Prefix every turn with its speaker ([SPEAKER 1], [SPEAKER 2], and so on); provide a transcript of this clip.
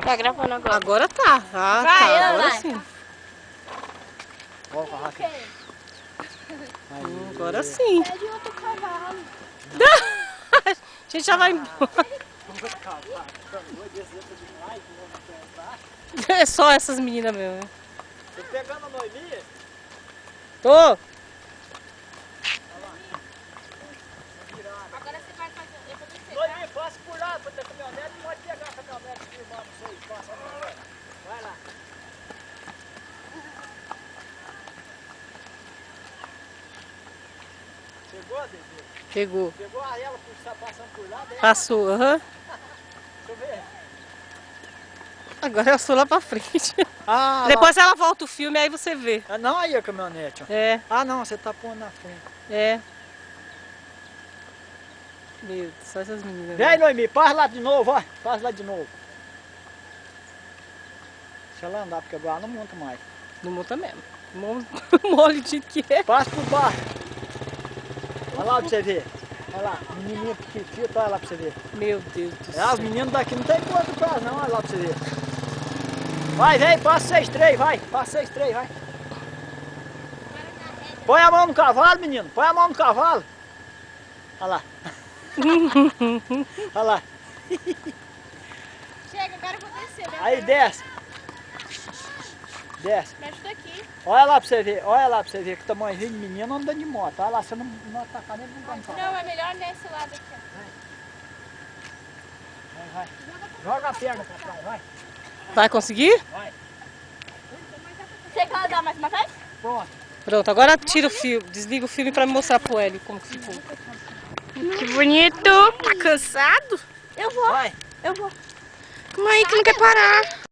[SPEAKER 1] Tá gravando agora.
[SPEAKER 2] Agora tá. Ah,
[SPEAKER 1] Vai,
[SPEAKER 2] tá. Agora
[SPEAKER 1] vai.
[SPEAKER 2] sim.
[SPEAKER 3] Ó, Rafa.
[SPEAKER 2] Agora sim.
[SPEAKER 1] Pede outro cavalo.
[SPEAKER 2] A gente já vai embora. É só essas meninas mesmo. Né?
[SPEAKER 3] Você pegando a Noemi?
[SPEAKER 2] Tô.
[SPEAKER 1] Agora você vai fazer. Eu vou descer.
[SPEAKER 3] Noemi, passa por lá, pra ter caminhonete, pode pegar a caminhonete aqui, irmão, pra vocês, passa a caminhonete. Vai lá. Chegou, Dedê?
[SPEAKER 2] Pegou.
[SPEAKER 3] Pegou a ela passando por lá, daí?
[SPEAKER 2] Passou, aham.
[SPEAKER 3] Deixa eu ver.
[SPEAKER 2] Agora eu sou lá pra frente.
[SPEAKER 3] Ah,
[SPEAKER 2] Depois ela volta o filme, aí você vê.
[SPEAKER 3] lá. Não, aí a caminhonete, ó.
[SPEAKER 2] É,
[SPEAKER 3] Ah, não, você tá pondo na frente.
[SPEAKER 2] é. Meu Deus, só essas meninas.
[SPEAKER 3] Vem, Noemi, passa lá de novo, ó. Passa lá de novo. Deixa ela andar, porque agora não monta mais.
[SPEAKER 2] Não monta mesmo. Mole de que é.
[SPEAKER 3] Passa por baixo. Olha lá pra você ver. Olha lá, menininha pequitinha, olha lá pra você ver.
[SPEAKER 2] Meu Deus do
[SPEAKER 3] É,
[SPEAKER 2] céu.
[SPEAKER 3] os meninos daqui não tem quanto prazo não, olha lá pra você ver. Vai, vem, passa 6-3, vai. Passa 6-3, vai. Põe a mão no cavalo, menino. Põe a mão no cavalo. Olha lá. Olha lá.
[SPEAKER 1] Chega, agora eu vou descer. Né?
[SPEAKER 3] Aí desce. Desce.
[SPEAKER 1] Me ajuda aqui.
[SPEAKER 3] Olha lá pra você ver, olha lá pra você ver que tamanhozinho de menino anda de moto. Olha lá, você não atacar nem no cavalo.
[SPEAKER 1] Não, é melhor nesse lado aqui. Ó.
[SPEAKER 3] Vai. Joga a perna pra trás, vai.
[SPEAKER 2] Vai conseguir?
[SPEAKER 3] Vai.
[SPEAKER 1] Você quer andar mais uma vez?
[SPEAKER 3] Pronto.
[SPEAKER 2] Pronto, agora tira o filme, desliga o filme pra me mostrar pro Hélio como que ficou.
[SPEAKER 1] Que bonito. Tá cansado? Eu vou.
[SPEAKER 3] Vai.
[SPEAKER 1] Eu vou. Mãe, que não quer parar.